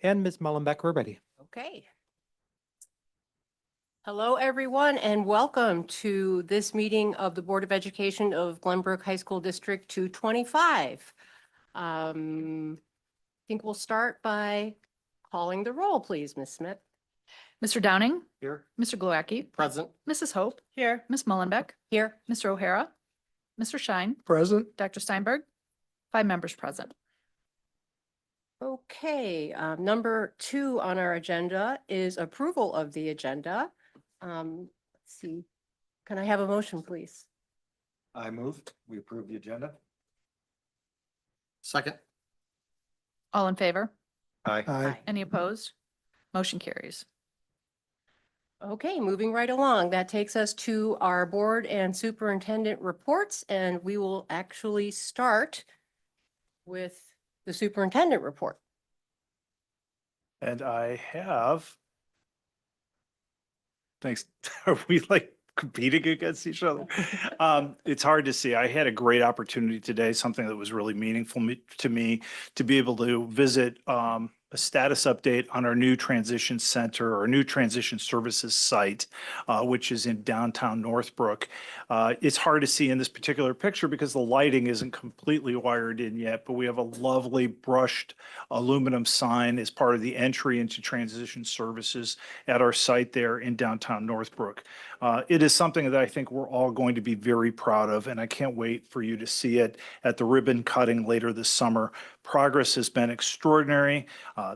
And Ms. Mullenbeck, we're ready. Okay. Hello, everyone, and welcome to this meeting of the Board of Education of Glenbrook High School District 225. I think we'll start by calling the roll, please, Ms. Smith. Mr. Downing, Here. Mr. Glowacki, Present. Mrs. Hope, Here. Ms. Mullenbeck, Here. Mr. O'Hara, Mr. Shine, Present. Dr. Steinberg, 5 members present. Okay, number 2 on our agenda is approval of the agenda. Let's see, can I have a motion, please? I moved. We approve the agenda. Second. All in favor? Aye. Aye. Any opposed? Motion carries. Okay, moving right along. That takes us to our board and superintendent reports, and we will actually start with the superintendent report. And I have. Thanks. Are we like competing against each other? It's hard to see. I had a great opportunity today, something that was really meaningful to me, to be able to visit a status update on our new transition center or new transition services site, which is in downtown Northbrook. It's hard to see in this particular picture because the lighting isn't completely wired in yet, but we have a lovely brushed aluminum sign as part of the entry into transition services at our site there in downtown Northbrook. It is something that I think we're all going to be very proud of, and I can't wait for you to see it at the ribbon cutting later this summer. Progress has been extraordinary.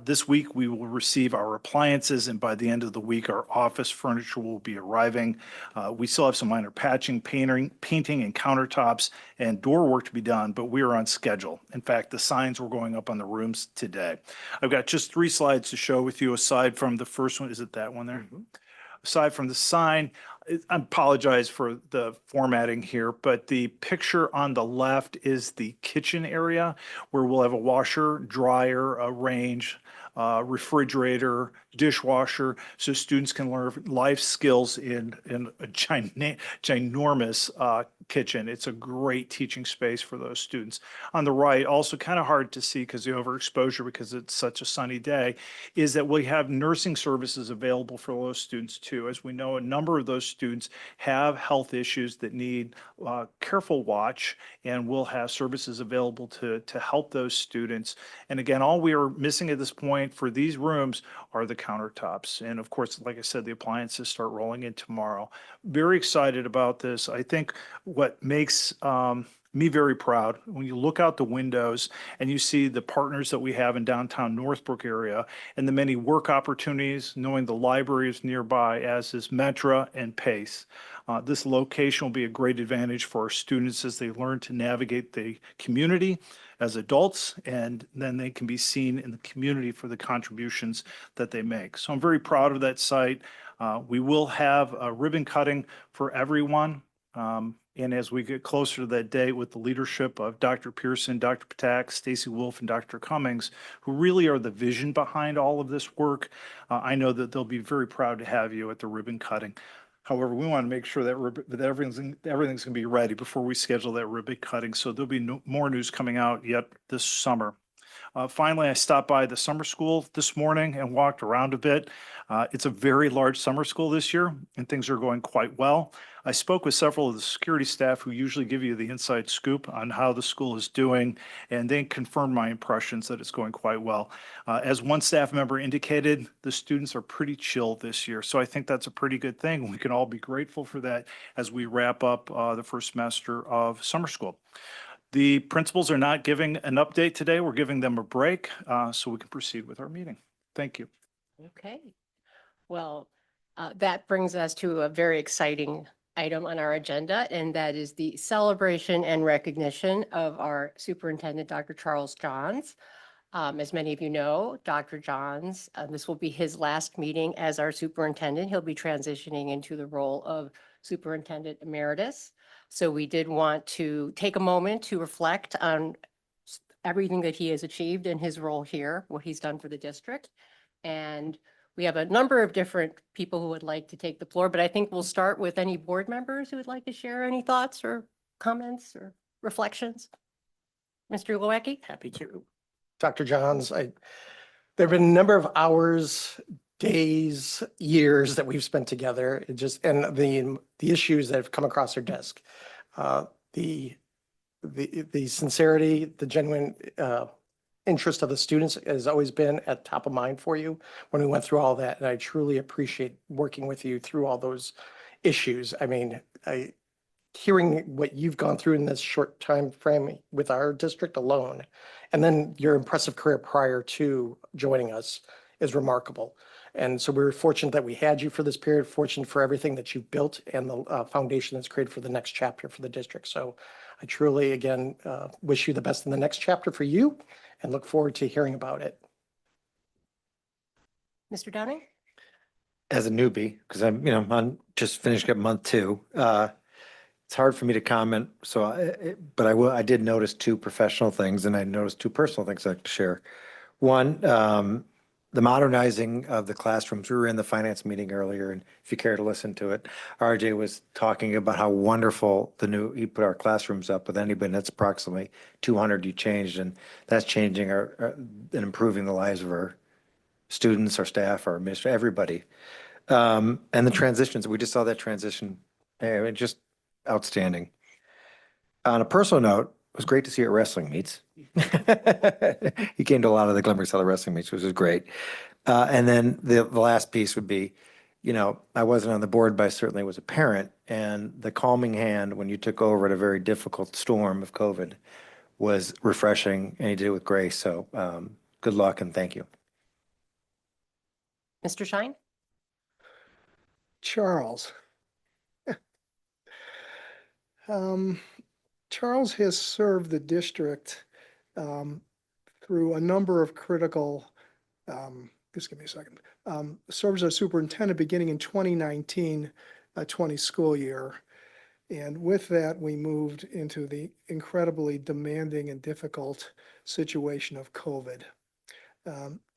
This week, we will receive our appliances, and by the end of the week, our office furniture will be arriving. We still have some minor patching, painting, and countertops and door work to be done, but we are on schedule. In fact, the signs were going up on the rooms today. I've got just 3 slides to show with you aside from the first one. Is it that one there? Aside from the sign, I apologize for the formatting here, but the picture on the left is the kitchen area where we'll have a washer, dryer, a range, refrigerator, dishwasher, so students can learn life skills in a ginormous kitchen. It's a great teaching space for those students. On the right, also kind of hard to see because the overexposure, because it's such a sunny day, is that we have nursing services available for those students too. As we know, a number of those students have health issues that need careful watch, and we'll have services available to help those students. And again, all we are missing at this point for these rooms are the countertops. And of course, like I said, the appliances start rolling in tomorrow. Very excited about this. I think what makes me very proud, when you look out the windows and you see the partners that we have in downtown Northbrook area and the many work opportunities, knowing the library is nearby, as is Metra and Pace. This location will be a great advantage for our students as they learn to navigate the community as adults, and then they can be seen in the community for the contributions that they make. So I'm very proud of that site. We will have a ribbon cutting for everyone. And as we get closer to that day with the leadership of Dr. Pearson, Dr. Patak, Stacy Wolf, and Dr. Cummings, who really are the vision behind all of this work, I know that they'll be very proud to have you at the ribbon cutting. However, we want to make sure that everything's going to be ready before we schedule that ribbon cutting. So there'll be more news coming out yet this summer. Finally, I stopped by the summer school this morning and walked around a bit. It's a very large summer school this year, and things are going quite well. I spoke with several of the security staff who usually give you the inside scoop on how the school is doing, and they confirmed my impressions that it's going quite well. As one staff member indicated, the students are pretty chill this year, so I think that's a pretty good thing. We can all be grateful for that as we wrap up the first semester of summer school. The principals are not giving an update today. We're giving them a break so we can proceed with our meeting. Thank you. Okay. Well, that brings us to a very exciting item on our agenda, and that is the celebration and recognition of our superintendent, Dr. Charles Johns. As many of you know, Dr. Johns, this will be his last meeting as our superintendent. He'll be transitioning into the role of superintendent emeritus. So we did want to take a moment to reflect on everything that he has achieved in his role here, what he's done for the district. And we have a number of different people who would like to take the floor, but I think we'll start with any board members who would like to share any thoughts or comments or reflections. Mr. Glowacki? Happy to. Dr. Johns, There've been a number of hours, days, years that we've spent together. It just, and the issues that have come across our desk. The sincerity, the genuine interest of the students has always been at top of mind for you when we went through all that. And I truly appreciate working with you through all those issues. I mean, hearing what you've gone through in this short time frame with our district alone, and then your impressive career prior to joining us is remarkable. And so we're fortunate that we had you for this period, fortunate for everything that you've built and the foundation that's created for the next chapter for the district. So I truly, again, wish you the best in the next chapter for you and look forward to hearing about it. Mr. Downing? As a newbie, because I'm just finished up month 2. It's hard for me to comment. So, but I did notice 2 professional things, and I noticed 2 personal things I'd like to share. One, the modernizing of the classrooms. We were in the finance meeting earlier, and if you care to listen to it, RJ was talking about how wonderful he put our classrooms up with anybody. That's approximately 200 you changed, and that's changing and improving the lives of our students, our staff, our administrators, everybody. And the transitions, we just saw that transition, just outstanding. On a personal note, it was great to see you at wrestling meets. He came to a lot of the Glenbrook Cellar wrestling meets, which was great. And then the last piece would be, I wasn't on the board, but I certainly was a parent. And the calming hand when you took over at a very difficult storm of COVID was refreshing, and you did it with grace. So good luck and thank you. Mr. Shine? Charles. Charles has served the district through a number of critical, just give me a second, serves as superintendent beginning in 2019-20 school year. And with that, we moved into the incredibly demanding and difficult situation of COVID.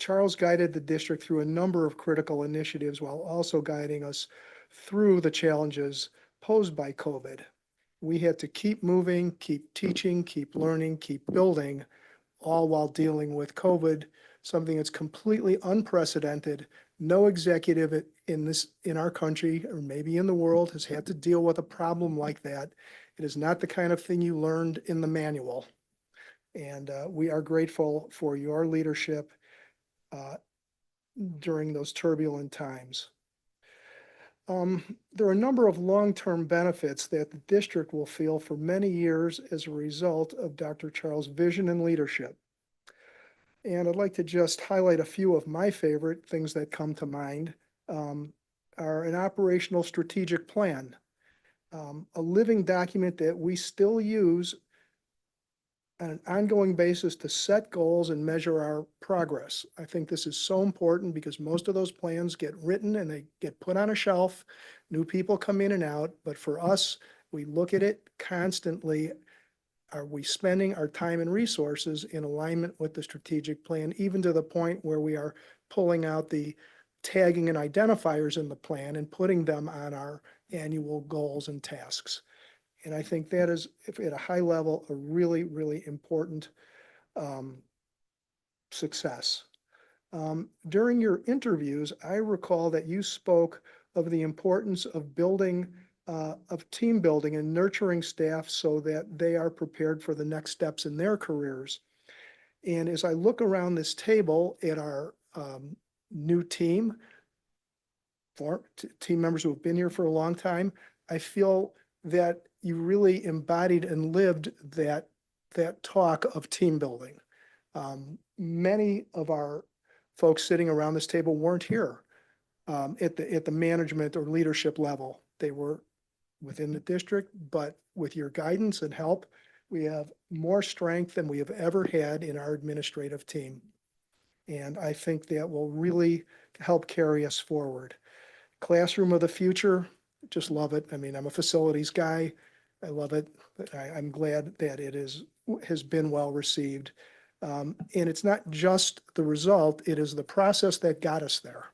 Charles guided the district through a number of critical initiatives while also guiding us through the challenges posed by COVID. We had to keep moving, keep teaching, keep learning, keep building, all while dealing with COVID, something that's completely unprecedented. No executive in our country, or maybe in the world, has had to deal with a problem like that. It is not the kind of thing you learned in the manual. And we are grateful for your leadership during those turbulent times. There are a number of long-term benefits that the district will feel for many years as a result of Dr. Charles' vision and leadership. And I'd like to just highlight a few of my favorite things that come to mind. Are an operational strategic plan, a living document that we still use on an ongoing basis to set goals and measure our progress. I think this is so important because most of those plans get written and they get put on a shelf. New people come in and out, but for us, we look at it constantly. Are we spending our time and resources in alignment with the strategic plan, even to the point where we are pulling out the tagging and identifiers in the plan and putting them on our annual goals and tasks? And I think that is, if at a high level, a really, really important success. During your interviews, I recall that you spoke of the importance of building, of team building and nurturing staff so that they are prepared for the next steps in their careers. And as I look around this table at our new team, team members who have been here for a long time, I feel that you really embodied and lived that talk of team building. Many of our folks sitting around this table weren't here at the management or leadership level. They were within the district, but with your guidance and help, we have more strength than we have ever had in our administrative team. And I think that will really help carry us forward. Classroom of the future, just love it. I mean, I'm a facilities guy. I love it. I'm glad that it has been well received. And it's not just the result, it is the process that got us there.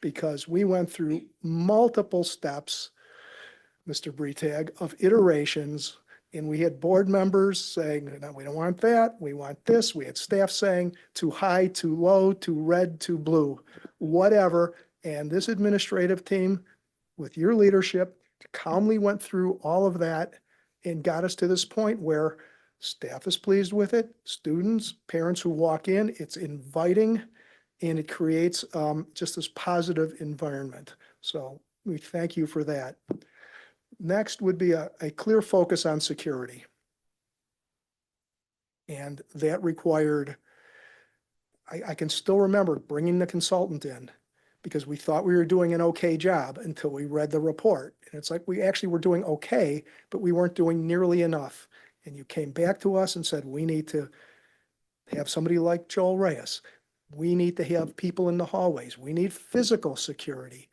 Because we went through multiple steps, Mr. Bretag, of iterations And we had board members saying, no, we don't want that, we want this. We had staff saying too high, too low, too red, too blue, whatever. And this administrative team, with your leadership, calmly went through all of that and got us to this point where staff is pleased with it, students, parents who walk in, it's inviting, and it creates just this positive environment. So we thank you for that. Next would be a clear focus on security. And that required, I can still remember bringing the consultant in because we thought we were doing an okay job until we read the report. And it's like, we actually were doing okay, but we weren't doing nearly enough. And you came back to us and said, we need to have somebody like Joel Reyes. We need to have people in the hallways. We need physical security.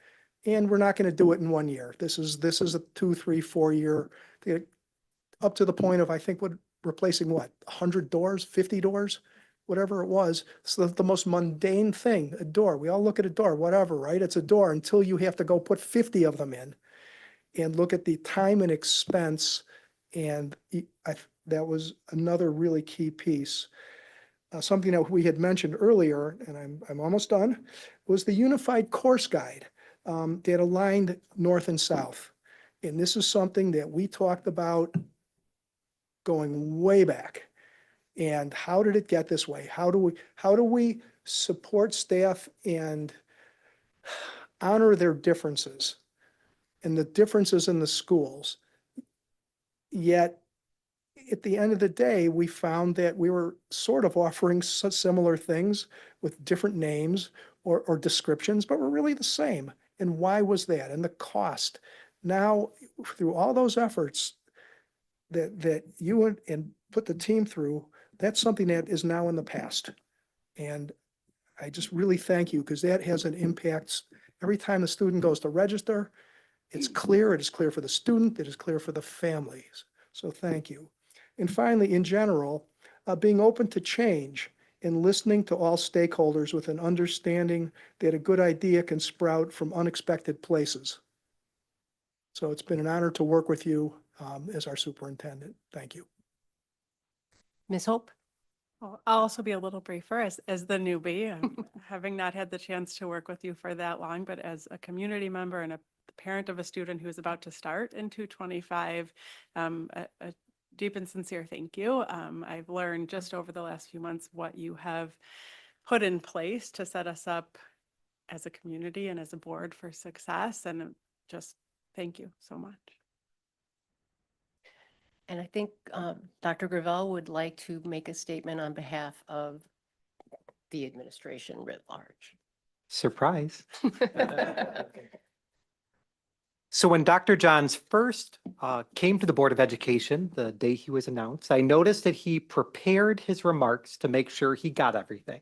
And we're not going to do it in 1 year. This is a 2, 3, 4 year, up to the point of, I think, replacing what, 100 doors, 50 doors, whatever it was. So the most mundane thing, a door. We all look at a door, whatever, right? It's a door until you have to go put 50 of them in and look at the time and expense. And that was another really key piece. Something that we had mentioned earlier, and I'm almost done, was the unified course guide. That aligned north and south. And this is something that we talked about going way back. And how did it get this way? How do we support staff and honor their differences and the differences in the schools? Yet at the end of the day, we found that we were sort of offering similar things with different names or descriptions, but we're really the same. And why was that? And the cost. Now, through all those efforts that you and put the team through, that's something that is now in the past. And I just really thank you because that has an impact. Every time the student goes to register, it's clear. It is clear for the student. It is clear for the families. So thank you. And finally, in general, being open to change and listening to all stakeholders with an understanding that a good idea can sprout from unexpected places. So it's been an honor to work with you as our superintendent. Thank you. Ms. Hope? Well, I'll also be a little briefer as the newbie, having not had the chance to work with you for that long, but as a community member and a parent of a student who is about to start in 225, a deep and sincere thank you. I've learned just over the last few months what you have put in place to set us up as a community and as a board for success. And just thank you so much. And I think Dr. Gravel would like to make a statement on behalf of the administration writ large. Surprise. So when Dr. Johns first came to the Board of Education, the day he was announced, I noticed that he prepared his remarks to make sure he got everything.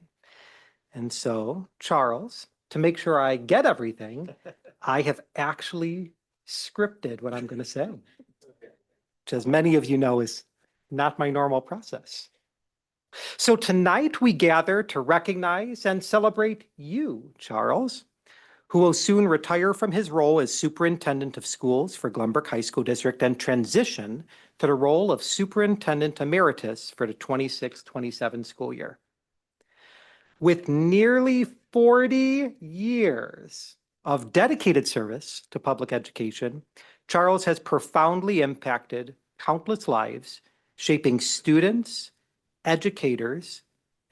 And so, Charles, to make sure I get everything, I have actually scripted what I'm going to say, which, as many of you know, is not my normal process. So tonight we gather to recognize and celebrate you, Charles, who will soon retire from his role as Superintendent of Schools for Glenbrook High School District and transition to the role of Superintendent Emeritus for the 26-27 school year. With nearly 40 years of dedicated service to public education, Charles has profoundly impacted countless lives, shaping students, educators,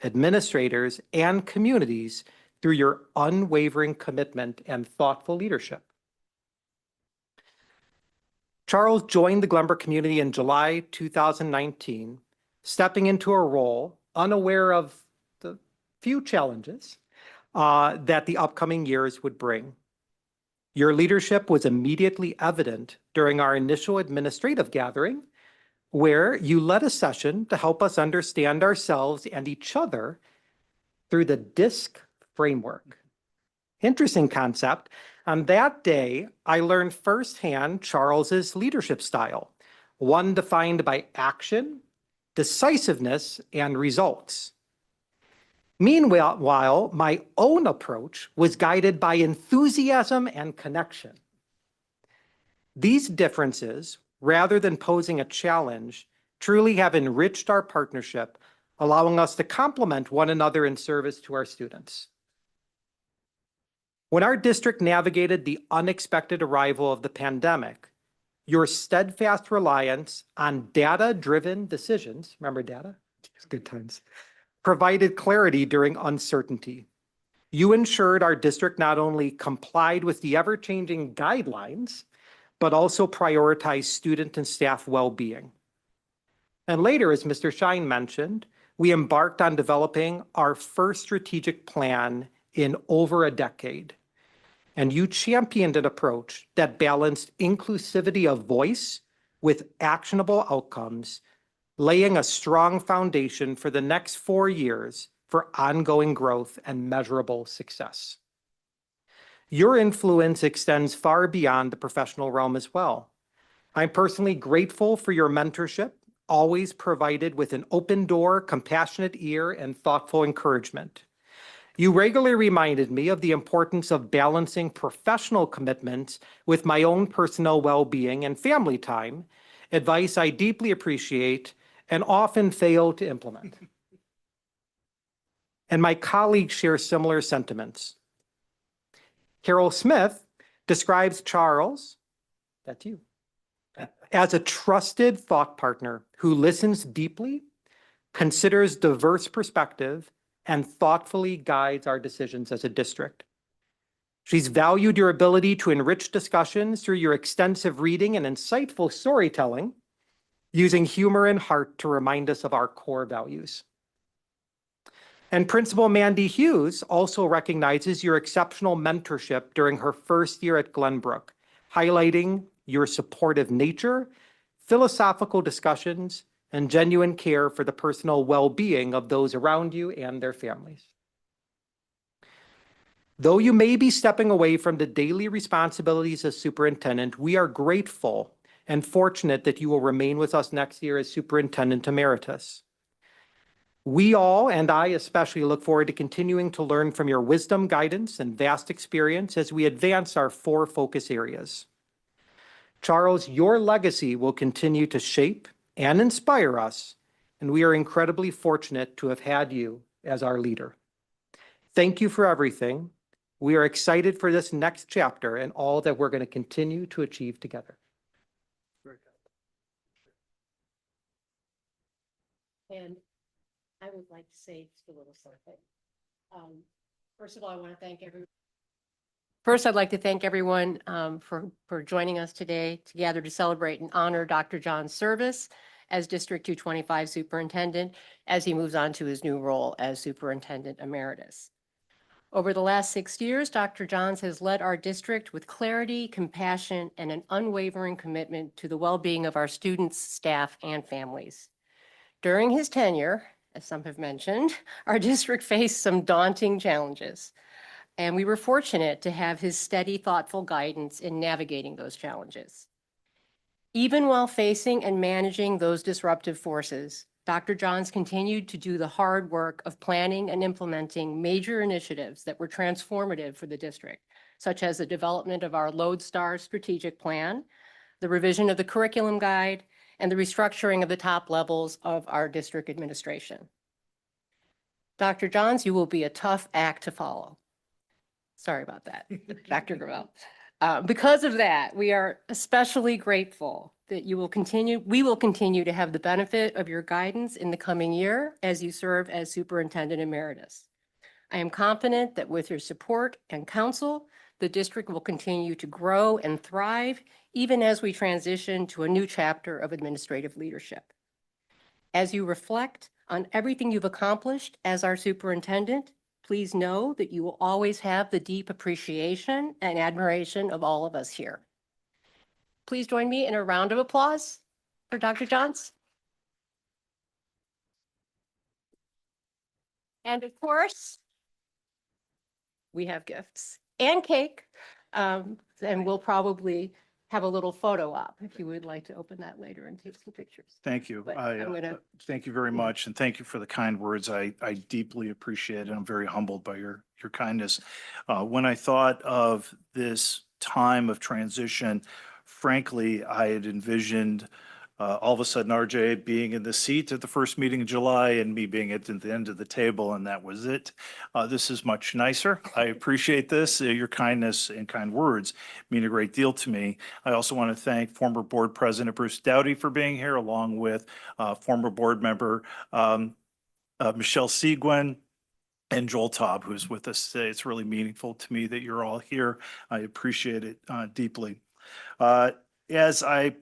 administrators, and communities through your unwavering commitment and thoughtful leadership. Charles joined the Glenbrook community in July 2019, stepping into a role unaware of the few challenges that the upcoming years would bring. Your leadership was immediately evident during our initial administrative gathering, where you led a session to help us understand ourselves and each other through the DISC framework. Interesting concept. On that day, I learned firsthand Charles's leadership style, one defined by action, decisiveness, and results. Meanwhile, my own approach was guided by enthusiasm and connection. These differences rather than posing a challenge, truly have enriched our partnership, allowing us to complement one another in service to our students. When our district navigated the unexpected arrival of the pandemic, your steadfast reliance on data-driven decisions, remember data? It's good times, provided clarity during uncertainty. You ensured our district not only complied with the ever-changing guidelines, but also prioritized student and staff well-being. And later, as Mr. Shine mentioned, we embarked on developing our first strategic plan in over a decade. And you championed an approach that balanced inclusivity of voice with actionable outcomes, laying a strong foundation for the next 4 years for ongoing growth and measurable success. Your influence extends far beyond the professional realm as well. I'm personally grateful for your mentorship, always provided with an open door, compassionate ear, and thoughtful encouragement. You regularly reminded me of the importance of balancing professional commitments with my own personal well-being and family time, advice I deeply appreciate and often fail to implement. And my colleagues share similar sentiments. Carol Smith describes Charles, that's you, as a trusted thought partner who listens deeply, considers diverse perspective, and thoughtfully guides our decisions as a district. She's valued your ability to enrich discussions through your extensive reading and insightful storytelling, using humor and heart to remind us of our core values. And Principal Mandy Hughes also recognizes your exceptional mentorship during her first year at Glenbrook, highlighting your supportive nature, philosophical discussions, and genuine care for the personal well-being of those around you and their families. Though you may be stepping away from the daily responsibilities as superintendent, we are grateful and fortunate that you will remain with us next year as superintendent emeritus. We all, and I especially, look forward to continuing to learn from your wisdom, guidance, and vast experience as we advance our 4 focus areas. Charles, your legacy will continue to shape and inspire us, and we are incredibly fortunate to have had you as our leader. Thank you for everything. We are excited for this next chapter and all that we're going to continue to achieve together. And I would like to say just a little something. First of all, I want to thank everyone. First, I'd like to thank everyone for joining us today to gather to celebrate and honor Dr. John's service as District 225 Superintendent as he moves on to his new role as Superintendent Emeritus. Over the last 6 years, Dr. Johns has led our district with clarity, compassion, and an unwavering commitment to the well-being of our students, staff, and families. During his tenure, as some have mentioned, our district faced some daunting challenges, and we were fortunate to have his steady, thoughtful guidance in navigating those challenges. Even while facing and managing those disruptive forces, Dr. Johns continued to do the hard work of planning and implementing major initiatives that were transformative for the district, such as the development of our Lodestar strategic plan, the revision of the curriculum guide, and the restructuring of the top levels of our district administration. Dr. Johns, you will be a tough act to follow. Sorry about that, Dr. Gravel. Because of that, we are especially grateful that we will continue to have the benefit of your guidance in the coming year as you serve as Superintendent Emeritus. I am confident that with your support and counsel, the district will continue to grow and thrive, even as we transition to a new chapter of administrative leadership. As you reflect on everything you've accomplished as our superintendent, please know that you will always have the deep appreciation and admiration of all of us here. Please join me in a round of applause for Dr. Johns. And of course, we have gifts and cake, and we'll probably have a little photo op if you would like to open that later and take some pictures. Thank you. But I I'm gonna- thank you very much, and thank you for the kind words. I deeply appreciate it. I'm very humbled by your kindness. When I thought of this time of transition frankly, I had envisioned all of a sudden RJ being in the seat at the first meeting in July and me being at the end of the table, and that was it. This is much nicer. I appreciate this. Your kindness and kind words mean a great deal to me. I also want to thank former board president Bruce Doughty for being here, along with former board member Michelle Seguin and Joel Taub, who's with us today. It's really meaningful to me that you're all here. I appreciate it deeply. As I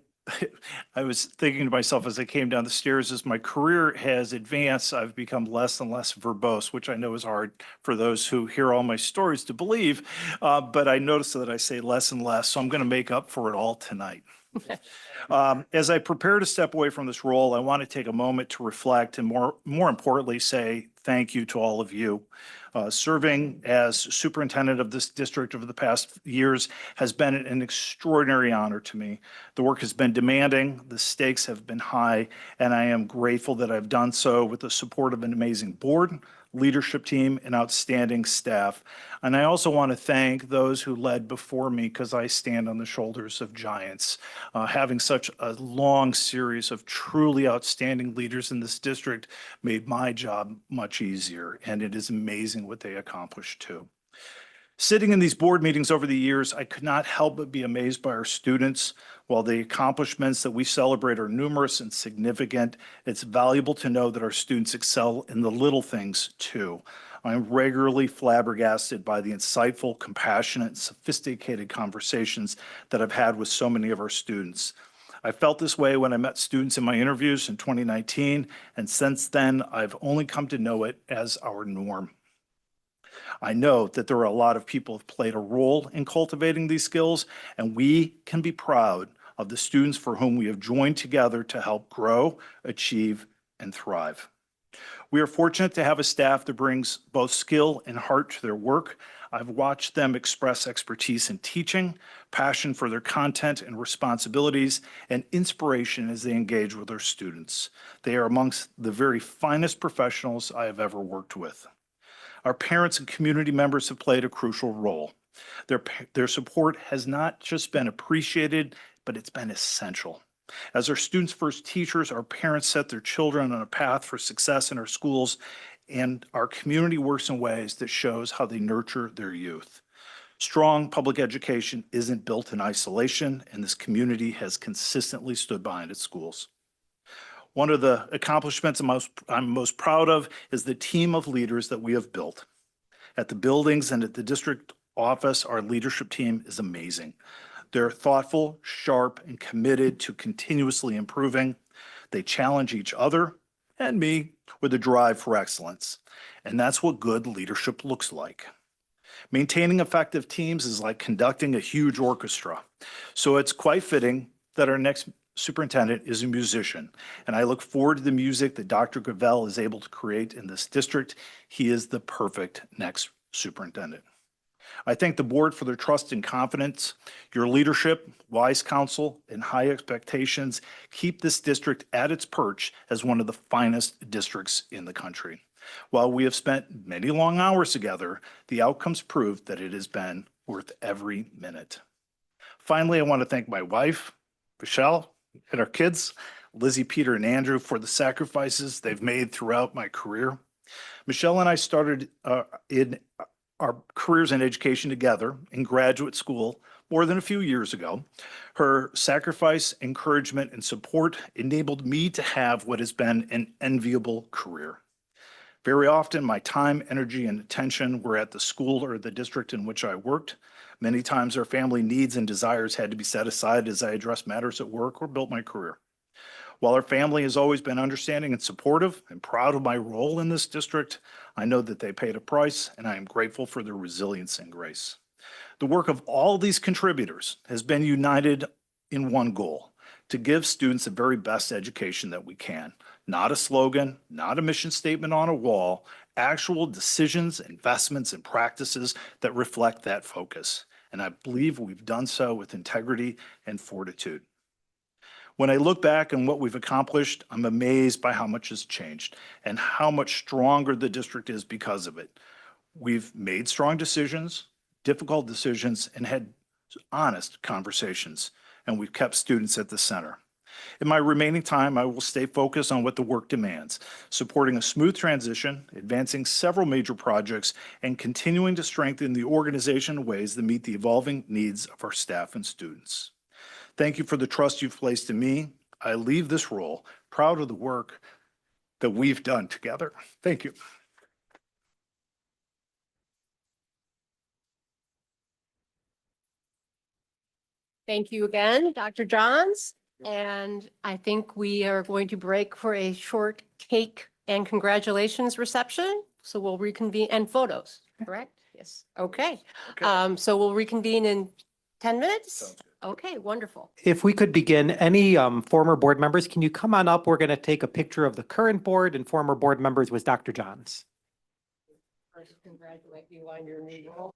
was thinking to myself as I came down the stairs, as my career has advanced, I've become less and less verbose, which I know is hard for those who hear all my stories to believe. But I notice that I say less and less, so I'm going to make up for it all tonight. As I prepare to step away from this role, I want to take a moment to reflect and more importantly, say thank you to all of you. Serving as superintendent of this district over the past years has been an extraordinary honor to me. The work has been demanding, the stakes have been high, and I am grateful that I've done so with the support of an amazing board, leadership team, and outstanding staff. And I also want to thank those who led before me, because I stand on the shoulders of giants. Having such a long series of truly outstanding leaders in this district made my job much easier, and it is amazing what they accomplished too. Sitting in these board meetings over the years, I could not help but be amazed by our students. While the accomplishments that we celebrate are numerous and significant, it's valuable to know that our students excel in the little things too. I'm regularly flabbergasted by the insightful, compassionate, sophisticated conversations that I've had with so many of our students. I felt this way when I met students in my interviews in 2019, and since then, I've only come to know it as our norm. I know that there are a lot of people who have played a role in cultivating these skills, and we can be proud of the students for whom we have joined together to help grow, achieve, and thrive. We are fortunate to have a staff that brings both skill and heart to their work. I've watched them express expertise in teaching, passion for their content and responsibilities, and inspiration as they engage with their students. They are amongst the very finest professionals I have ever worked with. Our parents and community members have played a crucial role. Their support has not just been appreciated, but it's been essential. As our students' first teachers, our parents set their children on a path for success in our schools, and our community works in ways that shows how they nurture their youth. Strong public education isn't built in isolation, and this community has consistently stood behind its schools. One of the accomplishments I'm most proud of is the team of leaders that we have built. At the buildings and at the district office, our leadership team is amazing. They're thoughtful, sharp, and committed to continuously improving. They challenge each other and me with a drive for excellence. And that's what good leadership looks like. Maintaining effective teams is like conducting a huge orchestra. So it's quite fitting that our next superintendent is a musician, and I look forward to the music that Dr. Gravel is able to create in this district. He is the perfect next superintendent. I thank the board for their trust and confidence. Your leadership, wise counsel, and high expectations keep this district at its perch as one of the finest districts in the country. While we have spent many long hours together, the outcomes prove that it has been worth every minute. Finally, I want to thank my wife, Michelle, and our kids, Lizzie, Peter, and Andrew, for the sacrifices they've made throughout my career. Michelle and I started in our careers in education together in graduate school more than a few years ago. Her sacrifice, encouragement, and support enabled me to have what has been an enviable career. Very often, my time, energy, and attention were at the school or the district in which I worked. Many times, our family needs and desires had to be set aside as I addressed matters at work or built my career. While our family has always been understanding and supportive and proud of my role in this district, I know that they paid a price, and I am grateful for their resilience and grace. The work of all these contributors has been united in one goal: to give students the very best education that we can. Not a slogan, not a mission statement on a wall, actual decisions, investments, and practices that reflect that focus. And I believe we've done so with integrity and fortitude. When I look back on what we've accomplished, I'm amazed by how much has changed and how much stronger the district is because of it. We've made strong decisions, difficult decisions, and had honest conversations. and we've kept students at the center. In my remaining time, I will stay focused on what the work demands, supporting a smooth transition, advancing several major projects, and continuing to strengthen the organization in ways that meet the evolving needs of our staff and students. Thank you for the trust you've placed in me. I leave this role proud of the work that we've done together. Thank you. Thank you again, Dr. Johns. And I think we are going to break for a short cake and congratulations reception. So we'll reconvene and photos, correct? Yes. Okay. So we'll reconvene in 10 minutes? Okay, wonderful. If we could begin, any former board members, can you come on up? We're going to take a picture of the current board and former board members with Dr. Johns. First, congratulate you on your new role.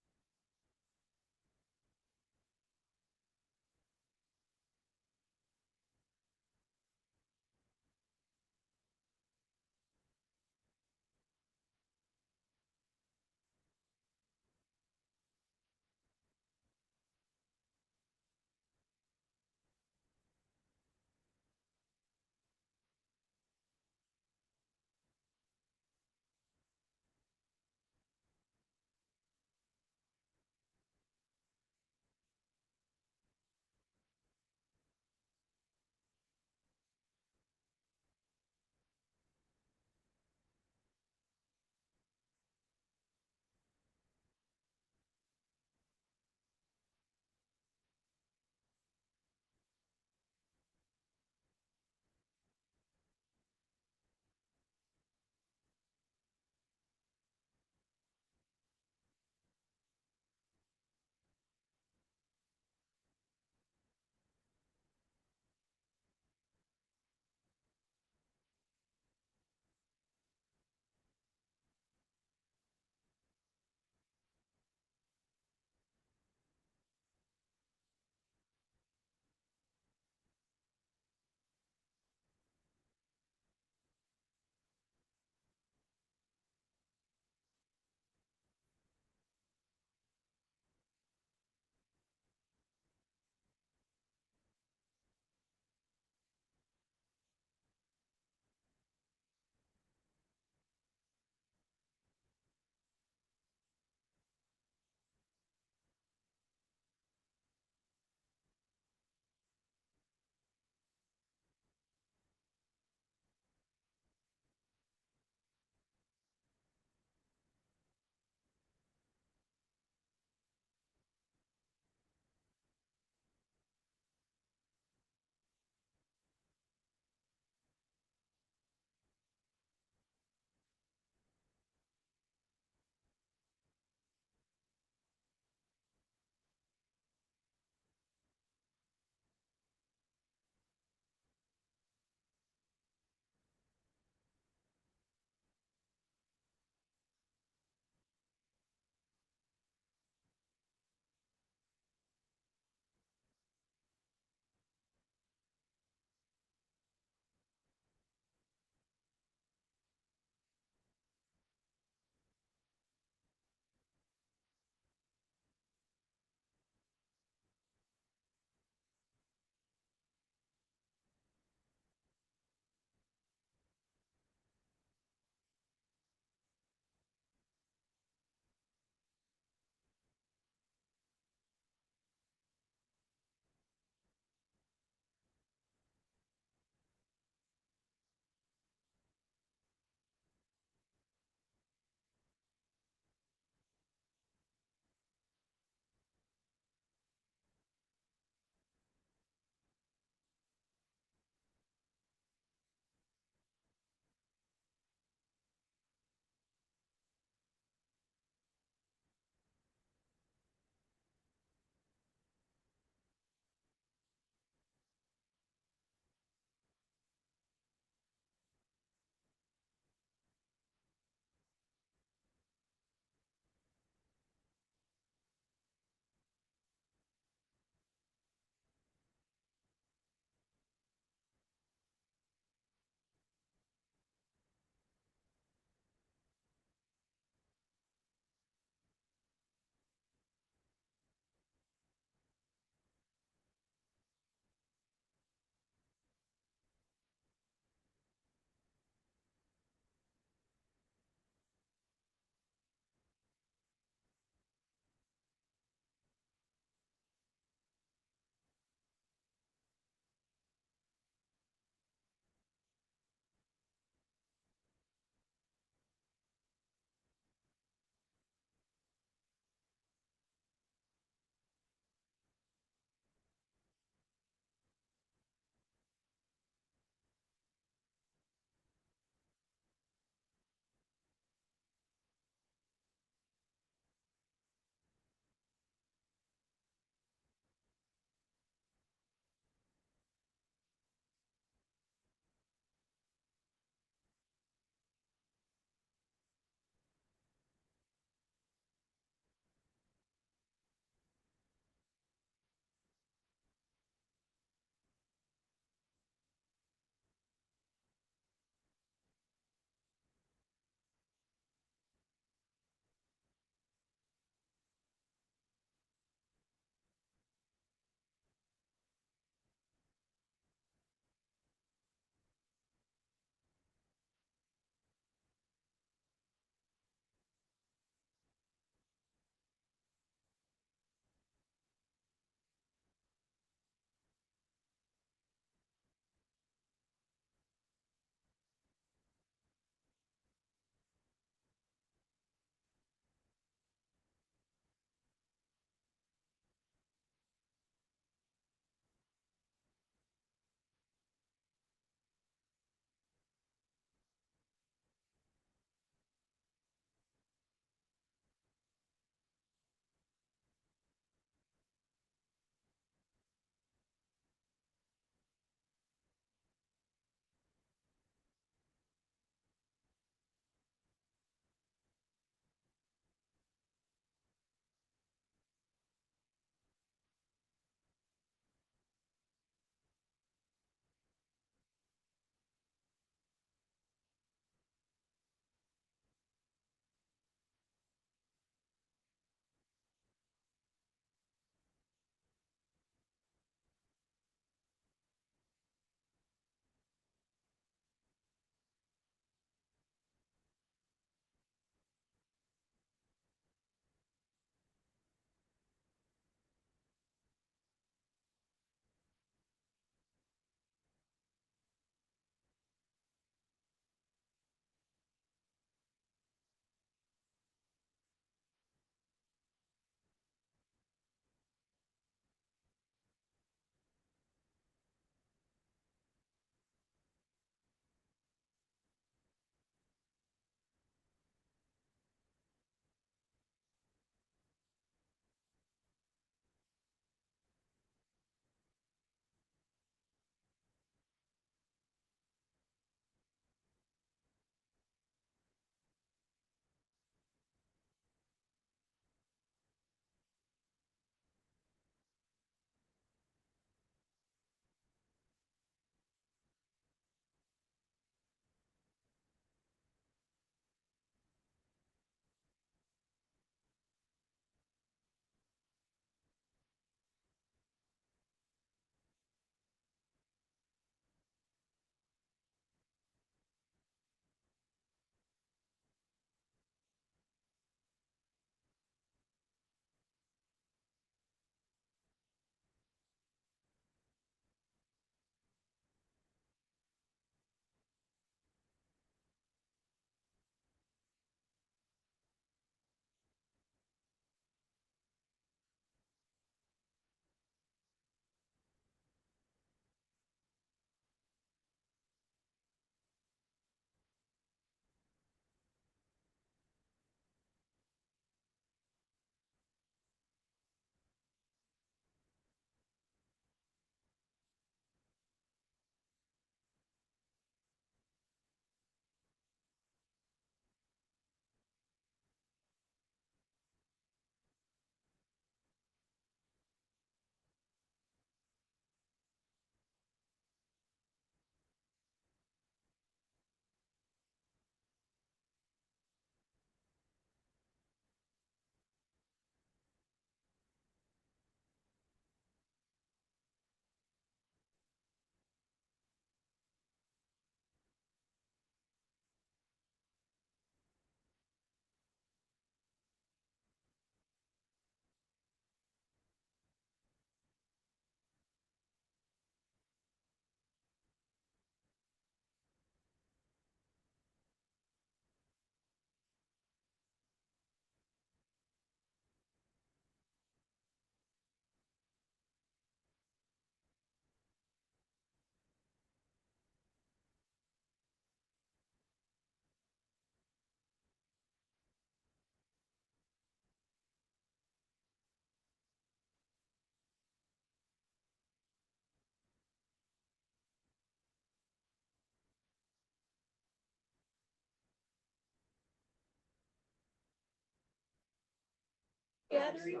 gathering.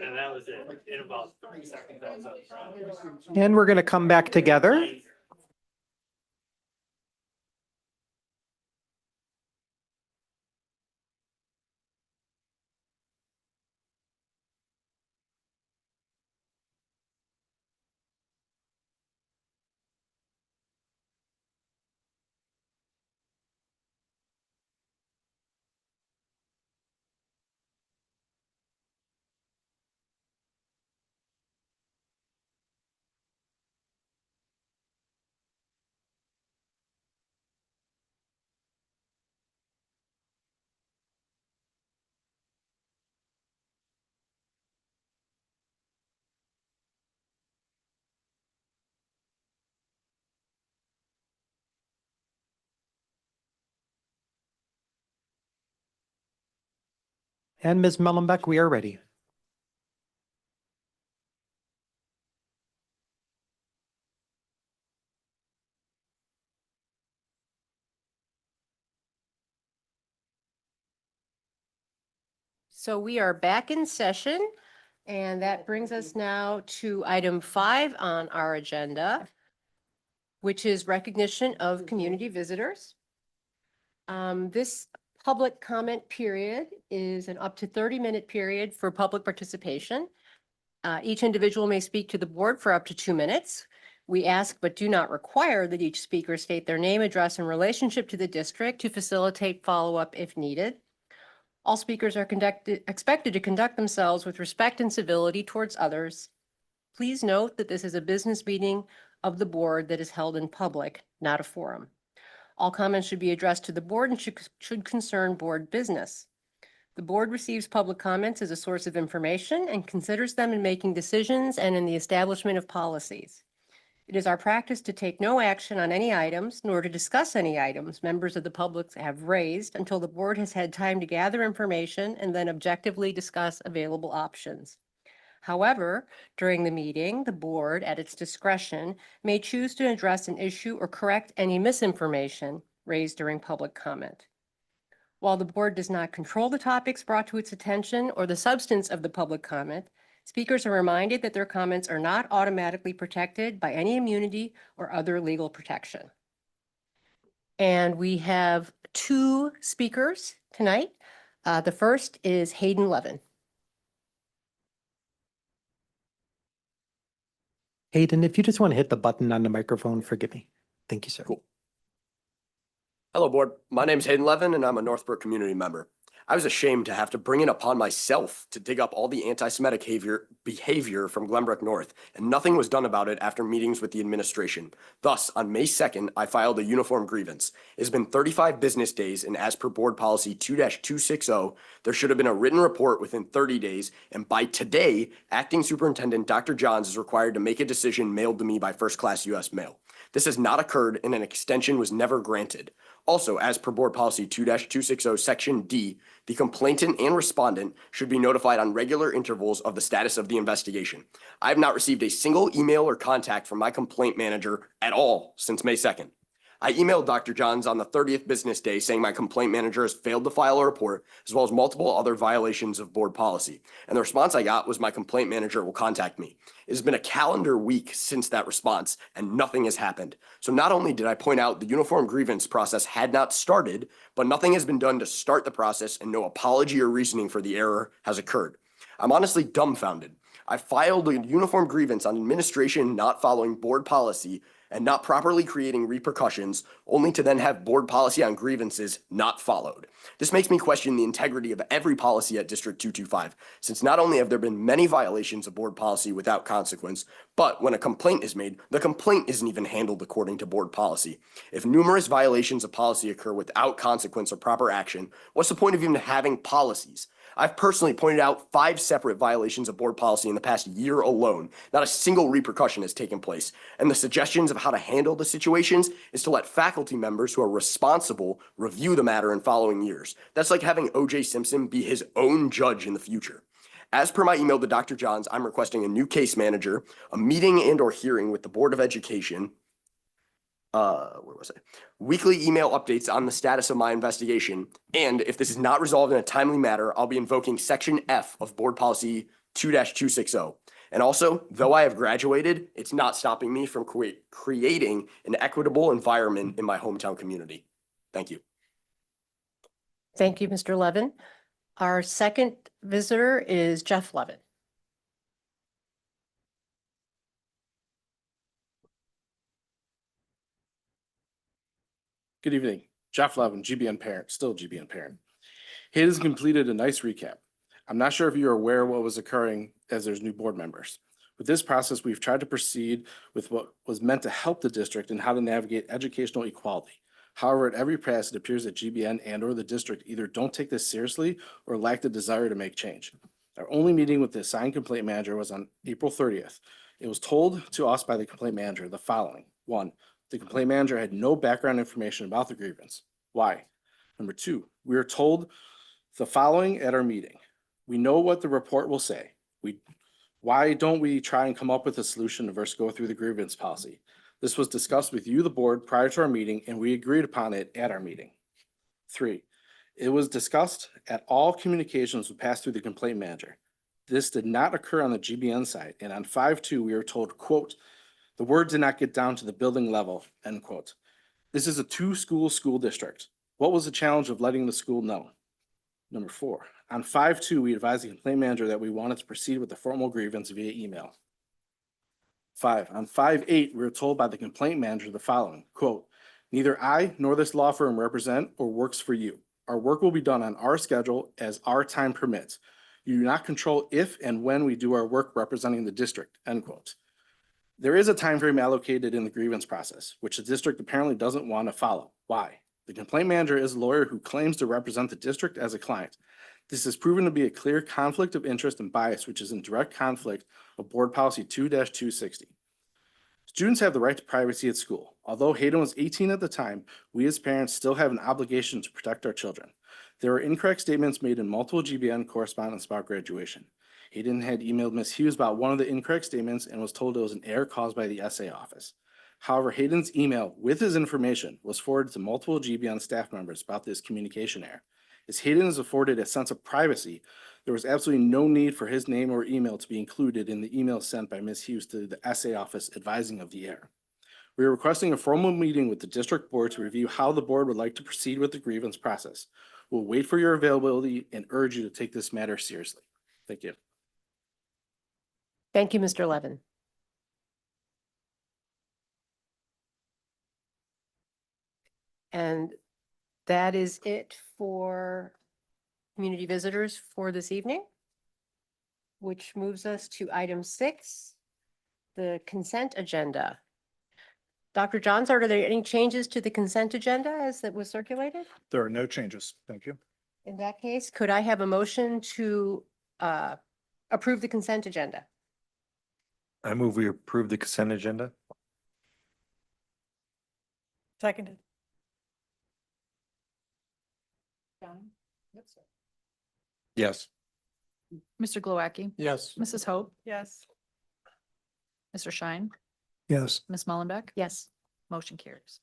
And that was it. In about 30 seconds. And we're going to come back together. And Ms. Mellenbeck, we are ready. So we are back in session, and that brings us now to item 5 on our agenda, which is recognition of community visitors. This public comment period is an up to 30-minute period for public participation. Each individual may speak to the board for up to 2 minutes. We ask but do not require that each speaker state their name, address, and relationship to the district to facilitate follow-up if needed. All speakers are expected to conduct themselves with respect and civility towards others. Please note that this is a business meeting of the board that is held in public, not a forum. All comments should be addressed to the board and should concern board business. The board receives public comments as a source of information and considers them in making decisions and in the establishment of policies. It is our practice to take no action on any items, nor to discuss any items members of the public have raised until the board has had time to gather information and then objectively discuss available options. However, during the meeting, the board, at its discretion, may choose to address an issue or correct any misinformation raised during public comment. While the board does not control the topics brought to its attention or the substance of the public comment, speakers are reminded that their comments are not automatically protected by any immunity or other legal protection. And we have 2 speakers tonight. The first is Hayden Levin. Hayden, if you just want to hit the button on the microphone, forgive me. Thank you, sir. Cool. Hello, board. My name's Hayden Levin, and I'm a Northbrook community member. I was ashamed to have to bring it upon myself to dig up all the anti-Semitic behavior from Glenbrook North, and nothing was done about it after meetings with the administration. Thus, on May 2nd, I filed a uniform grievance. It has been 35 business days, and as per board policy 2-260, there should have been a written report within 30 days, and by today, Acting Superintendent Dr. Johns is required to make a decision mailed to me by first-class U.S. mail. This has not occurred, and an extension was never granted. Also, as per board policy 2-260 section D, the complainant and respondent should be notified on regular intervals of the status of the investigation. I have not received a single email or contact from my complaint manager at all since May 2nd. I emailed Dr. Johns on the 30th business day saying my complaint manager has failed to file a report, as well as multiple other violations of board policy. And the response I got was my complaint manager will contact me. It has been a calendar week since that response, and nothing has happened. So not only did I point out the uniform grievance process had not started, but nothing has been done to start the process, and no apology or reasoning for the error has occurred. I'm honestly dumbfounded. I filed a uniform grievance on administration not following board policy and not properly creating repercussions, only to then have board policy on grievances not followed. This makes me question the integrity of every policy at District 225, since not only have there been many violations of board policy without consequence, but when a complaint is made, the complaint isn't even handled according to board policy. If numerous violations of policy occur without consequence or proper action, what's the point of even having policies? I've personally pointed out 5 separate violations of board policy in the past year alone. Not a single repercussion has taken place. And the suggestions of how to handle the situations is to let faculty members who are responsible review the matter in following years. That's like having O.J. Simpson be his own judge in the future. As per my email to Dr. Johns, I'm requesting a new case manager, a meeting and/or hearing with the Board of Education, where was I? Weekly email updates on the status of my investigation. And if this is not resolved in a timely manner, I'll be invoking Section F of Board Policy 2-260. And also, though I have graduated, it's not stopping me from creating an equitable environment in my hometown community. Thank you. Thank you, Mr. Levin. Our second visitor is Jeff Levin. Good evening. Jeff Levin, GBN parent, still GBN parent. Hayden's completed a nice recap. I'm not sure if you are aware of what was occurring as there's new board members. With this process, we've tried to proceed with what was meant to help the district in how to navigate educational equality. However, at every pass, it appears that GBN and or the district either don't take this seriously or lack the desire to make change. Our only meeting with the assigned complaint manager was on April 30th. It was told to us by the complaint manager the following. 1, the complaint manager had no background information about the grievance. Why? Number 2, we were told the following at our meeting. We know what the report will say. Why don't we try and come up with a solution versus go through the grievance policy? This was discussed with you, the board, prior to our meeting, and we agreed upon it at our meeting. 3, it was discussed at all communications would pass through the complaint manager. This did not occur on the GBN side, and on 5-2, we were told, quote, the word did not get down to the building level, end quote. This is a 2-school district. What was the challenge of letting the school know? Number 4, on 5-2, we advised the complaint manager that we wanted to proceed with the formal grievance via email. 5, on 5-8, we were told by the complaint manager the following, quote, neither I nor this law firm represent or works for you. Our work will be done on our schedule as our time permits. You do not control if and when we do our work representing the district, end quote. There is a time frame allocated in the grievance process, which the district apparently doesn't want to follow. Why? The complaint manager is a lawyer who claims to represent the district as a client. This has proven to be a clear conflict of interest and bias, which is in direct conflict of Board Policy 2-260. Students have the right to privacy at school. Although Hayden was 18 at the time, we as parents still have an obligation to protect our children. There were incorrect statements made in multiple GBN correspondence about graduation. Hayden had emailed Ms. Hughes about one of the incorrect statements and was told it was an error caused by the SA office. However, Hayden's email with his information was forwarded to multiple GBN staff members about this communication error. As Hayden is afforded a sense of privacy, there was absolutely no need for his name or email to be included in the email sent by Ms. Hughes to the SA office advising of the error. We are requesting a formal meeting with the district board to review how the board would like to proceed with the grievance process. We'll wait for your availability and urge you to take this matter seriously. Thank you. Thank you, Mr. Levin. And that is it for community visitors for this evening, which moves us to item 6, the consent agenda. Dr. Johns, are there any changes to the consent agenda as that was circulated? There are no changes. Thank you. In that case, could I have a motion to approve the consent agenda? I move we approve the consent agenda. Seconded. Yes. Mr. Glowacki, Yes. Mrs. Hope, Yes. Mr. Schein, Yes. Ms. Mullenbeck. Yes. Motion carries.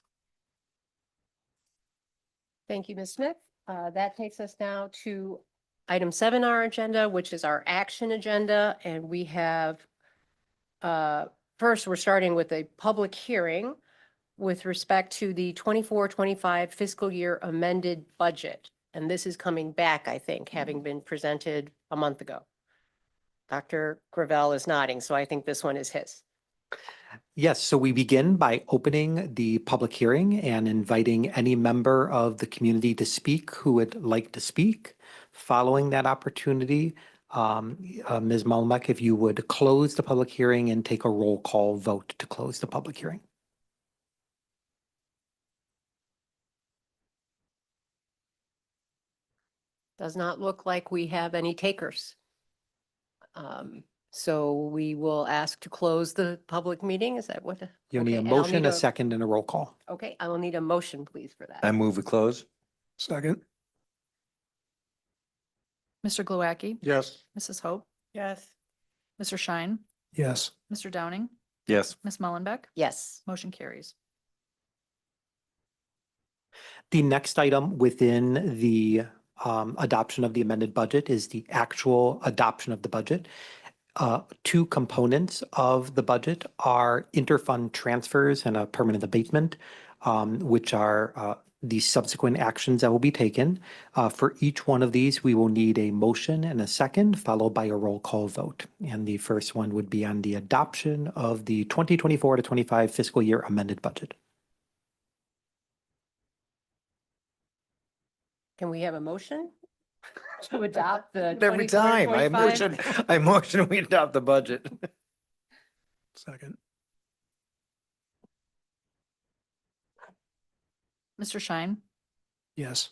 Thank you, Ms. Smith. That takes us now to item 7 on our agenda, which is our action agenda. And we have, first, we're starting with a public hearing with respect to the 24-25 fiscal year amended budget. And this is coming back, I think, having been presented a month ago. Dr. Gravel is nodding, so I think this one is his. Yes, so we begin by opening the public hearing and inviting any member of the community to speak who would like to speak. Following that opportunity, Ms. Mullenbeck, if you would close the public hearing and take a roll call vote to close the public hearing. Does not look like we have any takers. So we will ask to close the public meeting. Is that what? You'll need a Okay, I'll motion, a second, and a roll call. Okay, I will need a motion, please, for that. I move we close. Second. Mr. Glowacki, Yes. Mrs. Hope, Yes. Mr. Schein, Yes. Mr. Downing, Yes. Ms. Mullenbeck. Yes. Motion carries. The next item within the adoption of the amended budget is the actual adoption of the budget. Two components of the budget are interfund transfers and a permanent abatement, which are the subsequent actions that will be taken. For each one of these, we will need a motion and a second, followed by a roll call vote. And the first one would be on the adoption of the 2024 to 25 fiscal year amended budget. Can we have a motion to adopt the Every 24 to time, 25? I motion we adopt the budget. Second. Mr. Schein, Yes.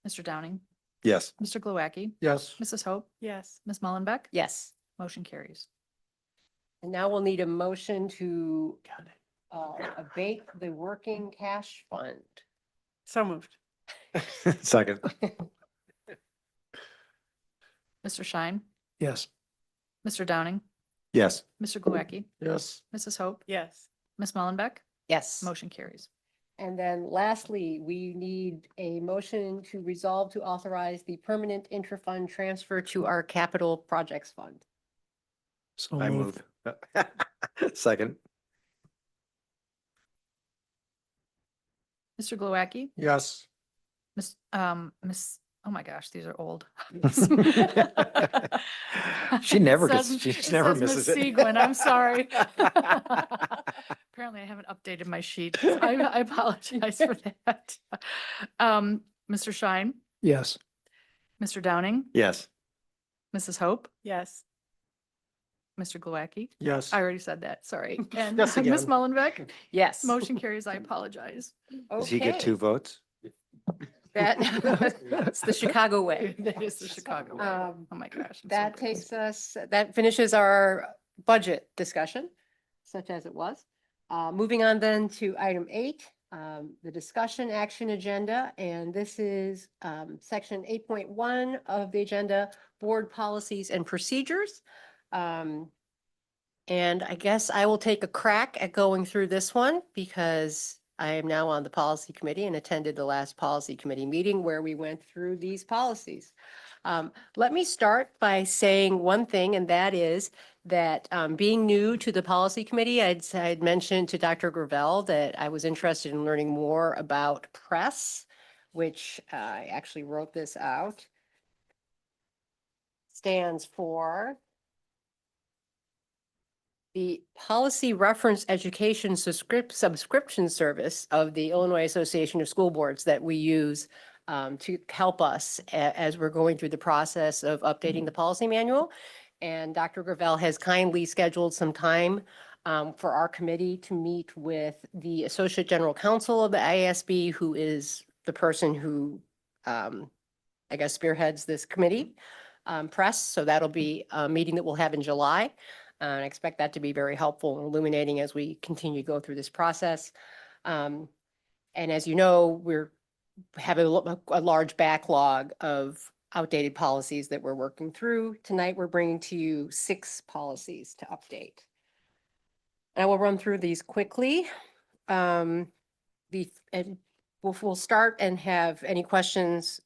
Mr. Downing, Yes. Mr. Glowacki, Yes. Mrs. Hope, Yes. Ms. Mullenbeck. Yes. Motion carries. And now we'll need a motion to abate the working cash fund. So moved. Second. Mr. Schein, Yes. Mr. Downing, Yes. Mr. Glowacki, Yes. Mrs. Hope, Yes. Ms. Mullenbeck. Yes. Motion carries. And then lastly, we need a motion to resolve to authorize the permanent intra-fund transfer to our capital projects fund. So I moved. move. Second. Mr. Glowacki, Yes. Miss, oh my gosh, these are old. She never It gets, says- she it never says Miss misses it. Seguin, I'm sorry. Apparently I haven't updated my sheet. I apologize for that. Mr. Schein, Yes. Mr. Downing, Yes. Mrs. Hope, Yes. Mr. Glowacki. Yes. I already said that, sorry. And Yes, Ms. again. Mullenbeck, Yes. motion carries, I apologize. Does he get Okay. 2 votes? That, it's the Chicago way. That is the Chicago way. Um, Oh my gosh. I'm so That embarrassed. takes us, that finishes our budget discussion, such as it was. Moving on then to item 8, the discussion action agenda. And this is section 8.1 of the agenda, board policies and procedures. And I guess I will take a crack at going through this one because I am now on the policy committee and attended the last policy committee meeting where we went through these policies. Let me start by saying one thing, and that is that being new to the policy committee, I'd mentioned to Dr. Gravel that I was interested in learning more about press, which I actually wrote this out. Stands for the Policy Reference Education Subscription Service of the Illinois Association of School Boards that we use to help us as we're going through the process of updating the policy manual. And Dr. Gravel has kindly scheduled some time for our committee to meet with the Associate General Counsel of the IASB, who is the person who, I guess, spearheads this committee, press. So that'll be a meeting that we'll have in July. And I expect that to be very helpful and illuminating as we continue to go through this process. And as you know, we're having a large backlog of outdated policies that we're working through. Tonight, we're bringing to you 6 policies to update. And I will run through these quickly. And we'll start and have any questions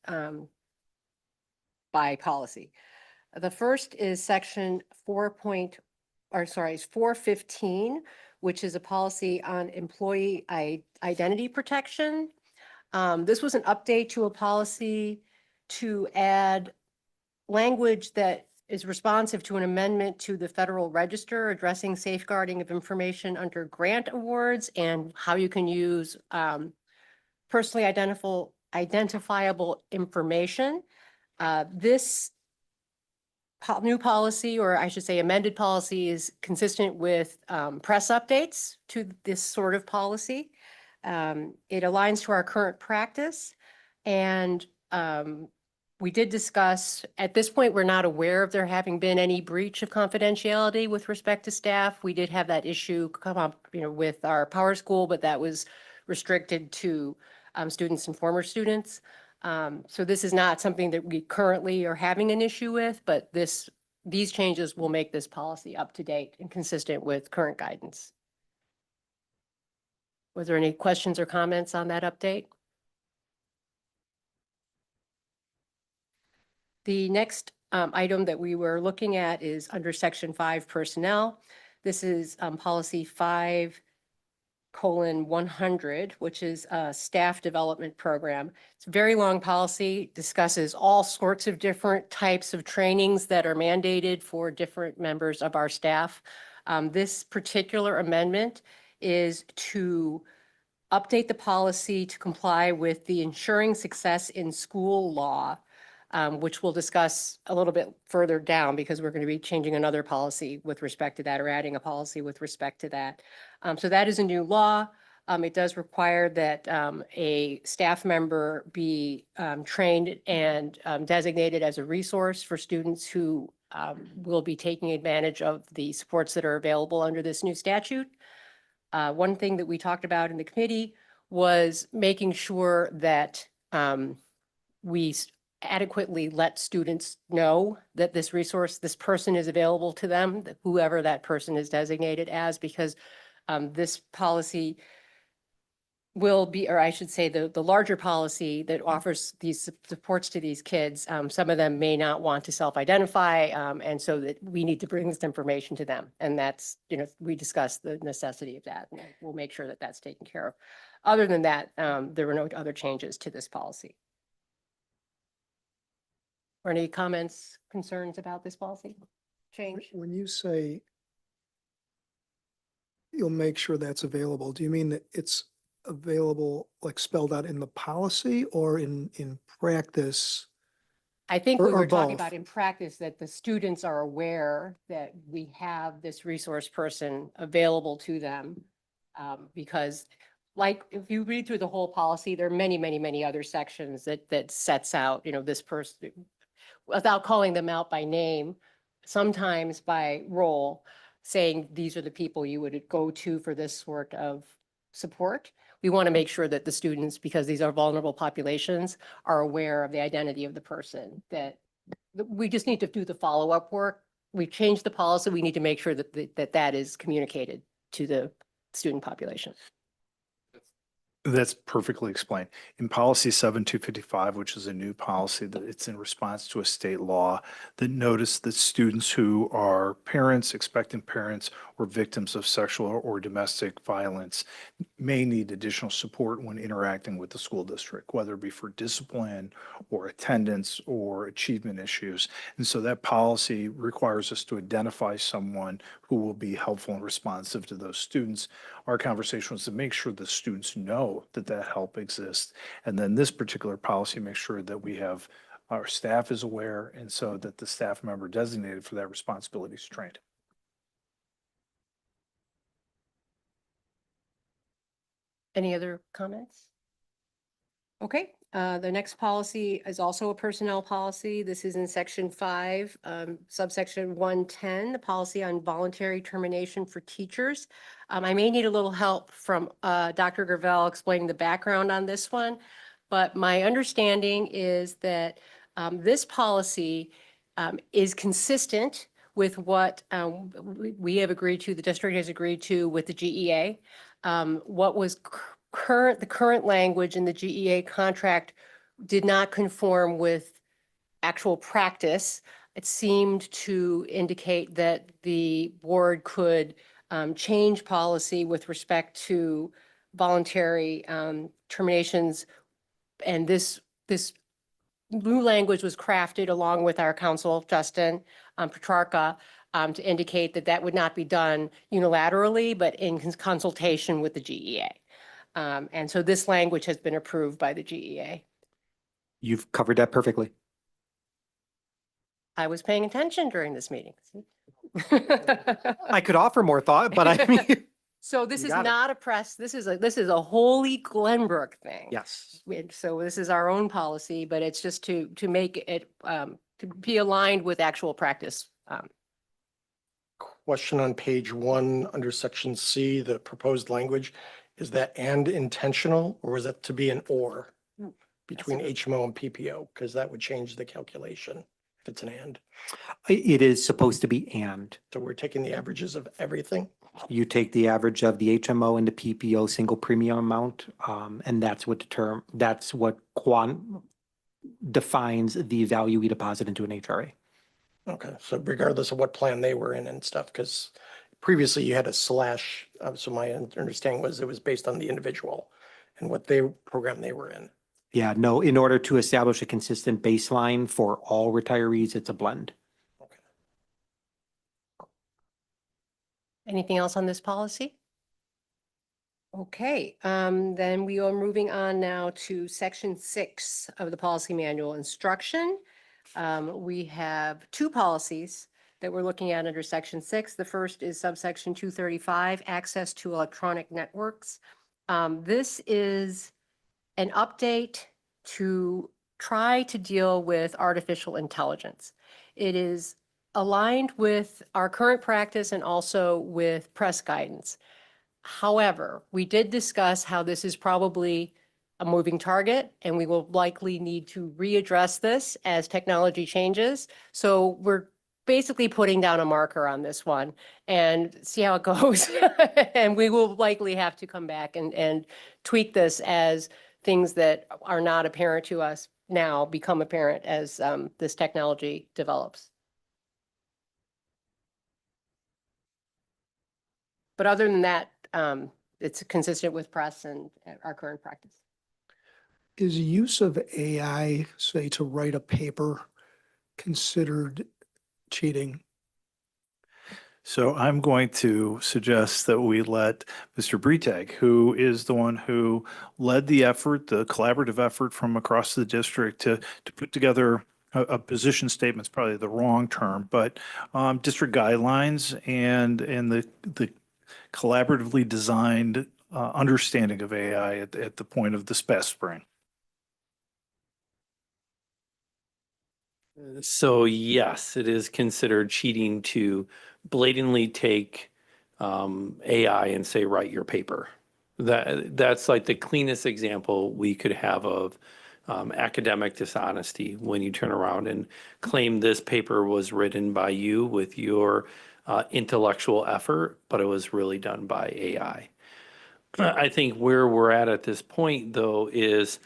by policy. The first is section 415, which is a policy on employee identity protection. This was an update to a policy to add language that is responsive to an amendment to the Federal Register addressing safeguarding of information under grant awards and how you can use personally identifiable information. This new policy, or I should say amended policy, is consistent with press updates to this sort of policy. It aligns to our current practice. And we did discuss, at this point, we're not aware of there having been any breach of confidentiality with respect to staff. We did have that issue come up, with our Power School, but that was restricted to students and former students. So this is not something that we currently are having an issue with, but these changes will make this policy up to date and consistent with current guidance. Was there any questions or comments on that update? The next item that we were looking at is under section 5 personnel. This is policy 5:100, which is a staff development program. It's a very long policy, discusses all sorts of different types of trainings that are mandated for different members of our staff. This particular amendment is to update the policy to comply with the Ensuring Success in School law, which we'll discuss a little bit further down because we're going to be changing another policy with respect to that, or adding a policy with respect to that. So that is a new law. It does require that a staff member be trained and designated as a resource for students who will be taking advantage of the supports that are available under this new statute. One thing that we talked about in the committee was making sure that we adequately let students know that this resource, this person is available to them, that whoever that person is designated as, because this policy will be, or I should say, the larger policy that offers these supports to these kids, some of them may not want to self-identify, and so that we need to bring this information to them. And that's, we discussed the necessity of that, and we'll make sure that that's taken care of. Other than that, there were no other changes to this policy. Or any comments, concerns about this policy change? When you say you'll make sure that's available, do you mean that it's available, like spelled out in the policy or in practice? I think Or- we or were talking both? about in practice that the students are aware that we have this resource person available to them. Because like, if you read through the whole policy, there are many, many, many other sections that sets out, this person, without calling them out by name, sometimes by role, saying these are the people you would go to for this sort of support. We want to make sure that the students, because these are vulnerable populations, are aware of the identity of the person, that we just need to do the follow-up work. We've changed the policy. We need to make sure that that is communicated to the student population. That's perfectly explained. In policy 7255, which is a new policy that it's in response to a state law that noticed that students who are parents, expectant parents, or victims of sexual or domestic violence may need additional support when interacting with the school district, whether it be for discipline or attendance or achievement issues. And so that policy requires us to identify someone who will be helpful and responsive to those students. Our conversation was to make sure the students know that that help exists. And then this particular policy makes sure that we have, our staff is aware, and so that the staff member designated for that responsibility is trained. Any other comments? Okay, the next policy is also a personnel policy. This is in section 5, subsection 110, the policy on voluntary termination for teachers. I may need a little help from Dr. Gravel explaining the background on this one, but my understanding is that this policy is consistent with what we have agreed to, the district has agreed to with the GEA. What was the current language in the GEA contract did not conform with actual practice. It seemed to indicate that the board could change policy with respect to voluntary terminations. And this new language was crafted along with our counsel, Justin Petrarca, to indicate that that would not be done unilaterally, but in consultation with the GEA. And so this language has been approved by the GEA. You've covered that perfectly. I was paying attention during this meeting. I could offer more thought, but I mean, So this You is got it. not a press, this is a wholly Glenbrook thing. yes. So this is our own policy, but it's just to make it, to be aligned with actual practice. Question on page 1, under section C, the proposed language, is that and intentional, or is that to be an or between HMO and PPO? Because that would change the calculation if it's an and. It is supposed to be and. So we're taking the averages of everything. You take the average of the HMO and the PPO single premium amount, and that's what defines the value we deposit into an HRA. Okay, so regardless of what plan they were in and stuff, because previously you had a slash, so my understanding was it was based on the individual and what program they were in. Yeah, no, in order to establish a consistent baseline for all retirees, it's a blend. Anything else on this policy? Okay, then we are moving on now to section 6 of the policy manual instruction. We have two policies that we're looking at under section 6. The first is subsection 235, access to electronic networks. This is an update to try to deal with artificial intelligence. It is aligned with our current practice and also with press guidance. However, we did discuss how this is probably a moving target, and we will likely need to readdress this as technology changes. So we're basically putting down a marker on this one and see how it goes. And we will likely have to come back and tweak this as things that are not apparent to us now become apparent as this technology develops. But other than that, it's consistent with press and our current practice. Is use of AI, say, to write a paper considered cheating? So I'm going to suggest that we let Mr. Bretag, who is the one who led the effort, the collaborative effort from across the district to put together a position statement is probably the wrong term, but district guidelines and the collaboratively designed understanding of AI at the point of this past spring. So yes, it is considered cheating to blatantly take AI and say, write your paper. That's like the cleanest example we could have of academic dishonesty when you turn around and claim this paper was written by you with your intellectual effort, but it was really done by AI. I think where we're at this point, though, is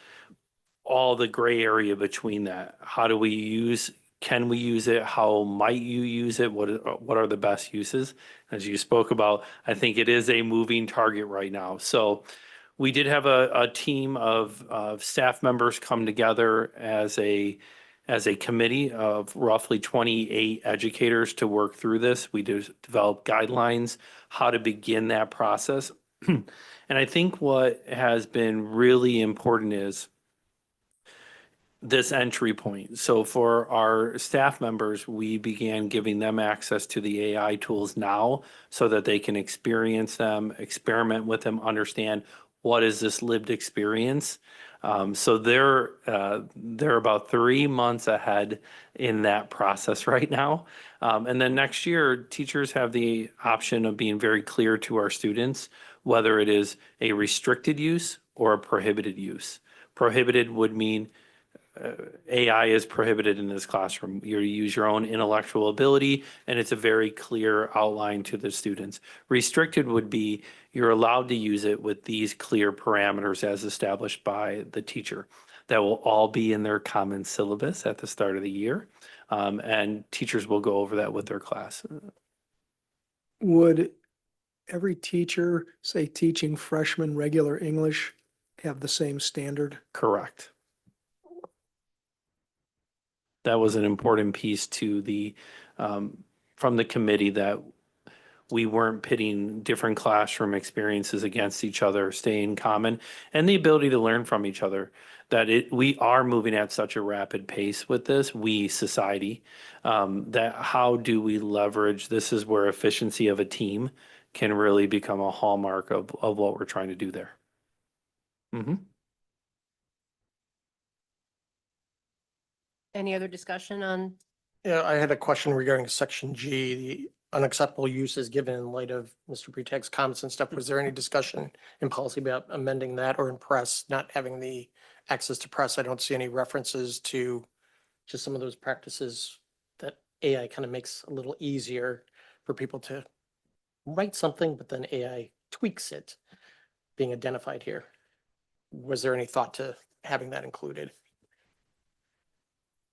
all the gray area between that. How do we use, can we use it? How might you use it? What are the best uses? As you spoke about, I think it is a moving target right now. So we did have a team of staff members come together as a committee of roughly 28 educators to work through this. We develop guidelines, how to begin that process. And I think what has been really important is this entry point. So for our staff members, we began giving them access to the AI tools now so that they can experience them, experiment with them, understand what is this lived experience. So they're about 3 months ahead in that process right now. And then next year, teachers have the option of being very clear to our students, whether it is a restricted use or a prohibited use. Prohibited would mean AI is prohibited in this classroom. You use your own intellectual ability, and it's a very clear outline to the students. Restricted would be you're allowed to use it with these clear parameters as established by the teacher. That will all be in their common syllabus at the start of the year, and teachers will go over that with their class. Would every teacher, say, teaching freshman regular English, have the same standard? Correct. That was an important piece to the from the committee, that we weren't pitting different classroom experiences against each other, staying common, and the ability to learn from each other. That we are moving at such a rapid pace with this, we society, that how do we leverage, this is where efficiency of a team can really become a hallmark of what we're trying to do there. Mm-hmm. Any other discussion on? Yeah, I had a question regarding section G, the unacceptable uses given in light of Mr. Bretag's comments and stuff. Was there any discussion in policy about amending that, or in press, not having the access to press? I don't see any references to just some of those practices that AI kind of makes a little easier for people to write something, but then AI tweaks it, being identified here. Was there any thought to having that included?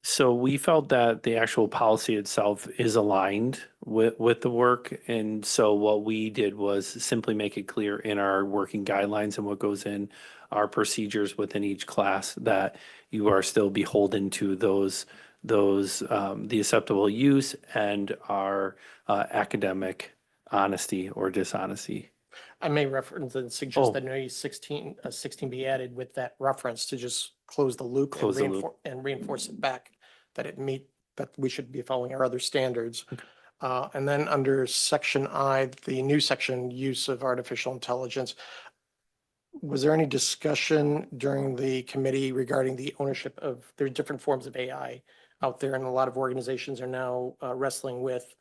So we felt that the actual policy itself is aligned with the work. And so what we did was simply make it clear in our working guidelines and what goes in our procedures within each class that you are still beholden to the acceptable use and our academic honesty or dishonesty. I may reference and suggest Oh. that maybe 16 be added with that reference to just close the loop and Close the loop. reinforce it back, that that we should be following our other standards. And then under section I, the new section, use of artificial intelligence. Was there any discussion during the committee regarding the ownership of, there are different forms of AI out there, and a lot of organizations are now wrestling with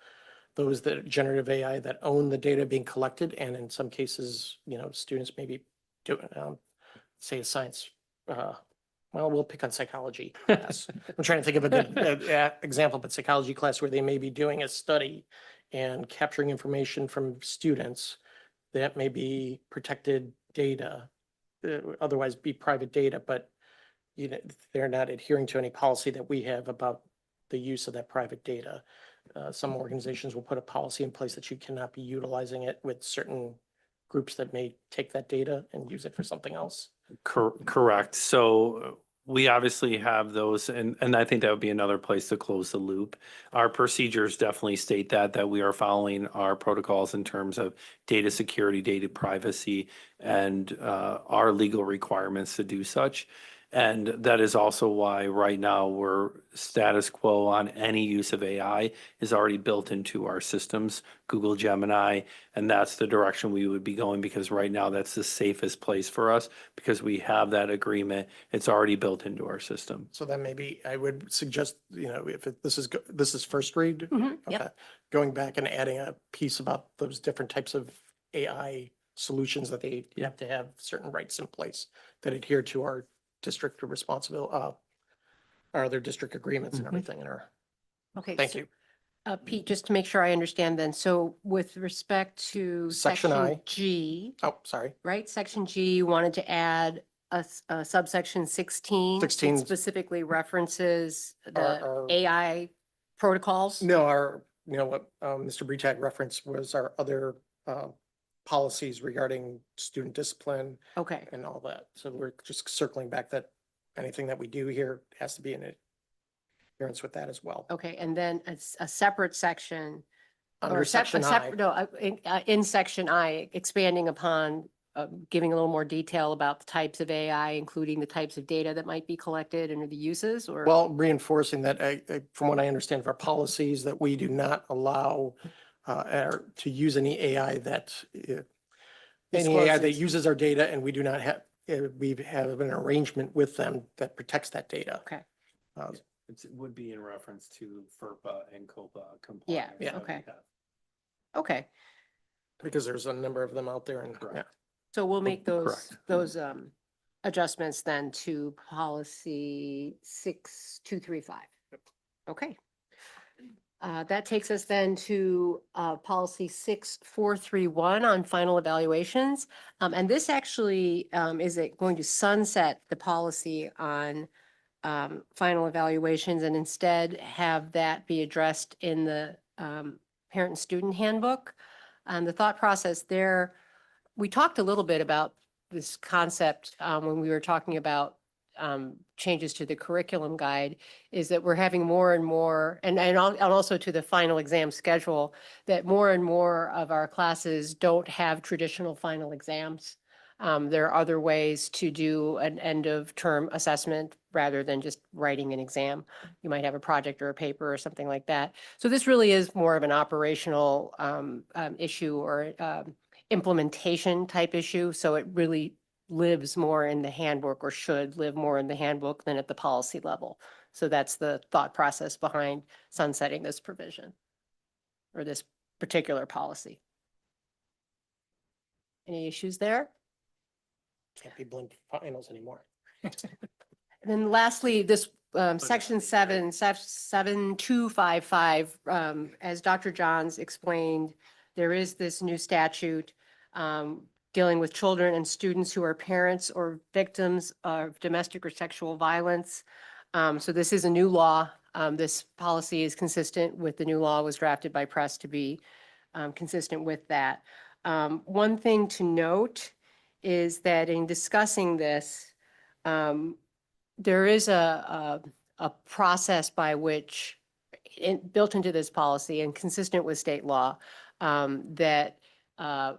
those that generative AI that own the data being collected, and in some cases, students maybe do, say a science, well, we'll pick on psychology class. I'm trying to think of a good example, but psychology class where they may be doing a study and capturing information from students that may be protected data, otherwise be private data, but they're not adhering to any policy that we have about the use of that private data. Some organizations will put a policy in place that you cannot be utilizing it with certain groups that may take that data and use it for something else. Correct. So we obviously have those, and I think that would be another place to close the loop. Our procedures definitely state that we are following our protocols in terms of data security, data privacy, and our legal requirements to do such. And that is also why right now we're status quo on any use of AI is already built into our systems, Google Gemini, and that's the direction we would be going because right now that's the safest place for us because we have that agreement. It's already built into our system. So then maybe I would suggest, if this is first read, Yep. okay, going back and adding a piece about those different types of AI solutions that they have to have certain rights in place that adhere to our district responsibility, our other district agreements and everything in our, Okay. thank so, you. Pete, just to make sure I understand then, so with respect to Section I. section G, Oh, sorry. right? Section G, you wanted to add a subsection 16. that 16. specifically references the Our- AI protocols. No, what Mr. Breetag referenced was our other policies regarding student discipline Okay, and all that. So we're just circling back that anything that we do here has to be in adherence with that as well. okay, and then a separate section. Under or sep- a section I, separate- No, in section I, expanding upon, giving a little more detail about the types of AI, including the types of data that might be collected and the uses, or? well, reinforcing that, from what I understand of our policies, that we do not allow to use any AI that Discloses. uses our data, and we do not have, we have an arrangement with them that protects that data. Okay. It would be in reference to FERPA and COPA compliance. Yeah, Yeah. that we okay. have. Okay, Because there's a number of them out there and, yeah. so we'll make correct. those adjustments then to policy 6235. Okay. That takes us then to policy 6431 on final evaluations. And this actually is it going to sunset the policy on final evaluations and instead have that be addressed in the parent and student handbook. The thought process there, we talked a little bit about this concept when we were talking about changes to the curriculum guide, is that we're having more and more, and also to the final exam schedule, that more and more of our classes don't have traditional final exams. There are other ways to do an end of term assessment rather than just writing an exam. You might have a project or a paper or something like that. So this really is more of an operational issue or implementation type issue. So it really lives more in the handbook, or should live more in the handbook than at the policy level. So that's the thought process behind sunsetting this provision or this particular policy. Any issues there? Can't be blinked finals anymore. And then lastly, this section 7255, as Dr. Johns explained, there is this new statute dealing with children and students who are parents or victims of domestic or sexual violence. So this is a new law. This policy is consistent with the new law, was drafted by press to be consistent with that. One thing to note is that in discussing this, there is a process by which, built into this policy and consistent with state law, that a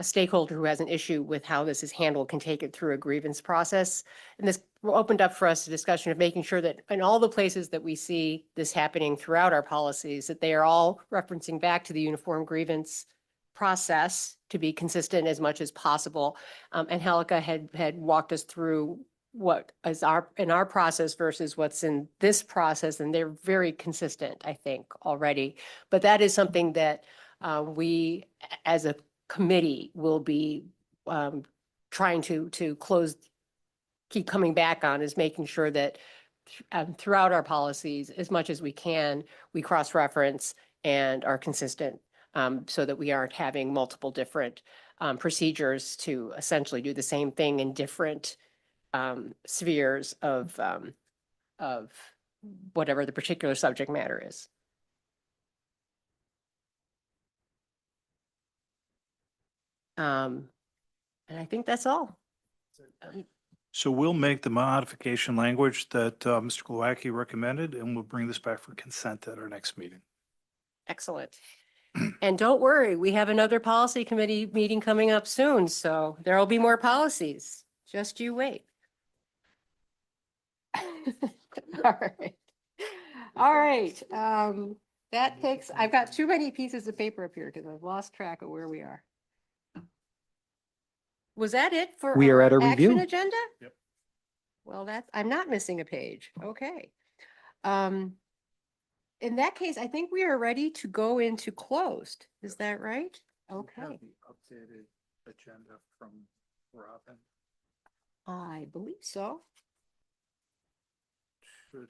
stakeholder who has an issue with how this is handled can take it through a grievance process. And this opened up for us a discussion of making sure that in all the places that we see this happening throughout our policies, that they are all referencing back to the uniform grievance process to be consistent as much as possible. And Helga had walked us through what is in our process versus what's in this process, and they're very consistent, I think, already. But that is something that we, as a committee, will be trying to keep coming back on, is making sure that throughout our policies, as much as we can, we cross-reference and are consistent, so that we aren't having multiple different procedures to essentially do the same thing in different spheres of whatever the particular subject matter is. And I think that's all. So we'll make the modification language that Mr. Glowacki recommended, and we'll bring this back for consent at our next meeting. Excellent. And don't worry, we have another policy committee meeting coming up soon, so there will be more policies. Just you wait. All right. All right. That takes, I've got too many pieces of paper up here because I've lost track of where we are. Was that it for We are our at a action review. agenda? Yep. Well, I'm not missing a page. Okay. In that case, I think we are ready to go into closed. Is that right? Okay. the updated agenda from Robin. I believe so. Should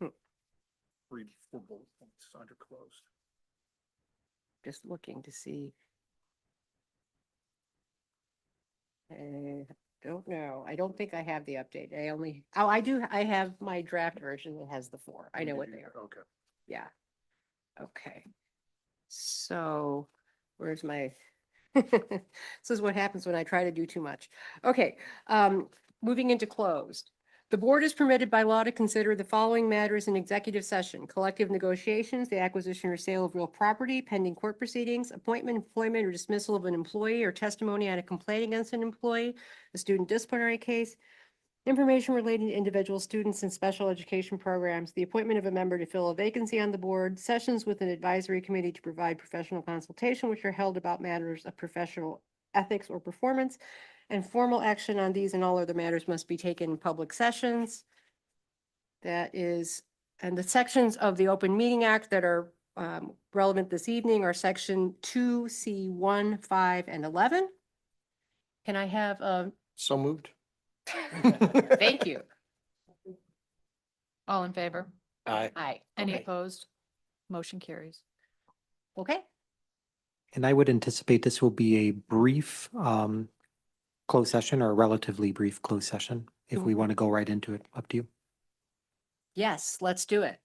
have. Read 4 bullet points under closed. Just looking to see. I don't know. I don't think I have the update. I do. I have my draft version that has the 4. I know what they are. Okay. Yeah. Okay. So where's my, this is what happens when I try to do too much. Okay, moving into closed. The board is permitted by law to consider the following matters in executive session: collective negotiations, the acquisition or sale of real property, pending court proceedings, appointment, employment, or dismissal of an employee, or testimony on a complaint against an employee, a student disciplinary case, information relating to individual students in special education programs, the appointment of a member to fill a vacancy on the board, sessions with an advisory committee to provide professional consultation which are held about matters of professional ethics or performance, and formal action on these and all other matters must be taken in public sessions. That is, and the sections of the Open Meeting Act that are relevant this evening are section 2C1, 5, and 11. Can I have a So moved. thank you. All in favor? Aye. Any Okay. opposed? Motion carries. Okay. And I would anticipate this will be a brief closed session, or a relatively brief closed session. If we want to go right into it, up to you. Yes, let's do it.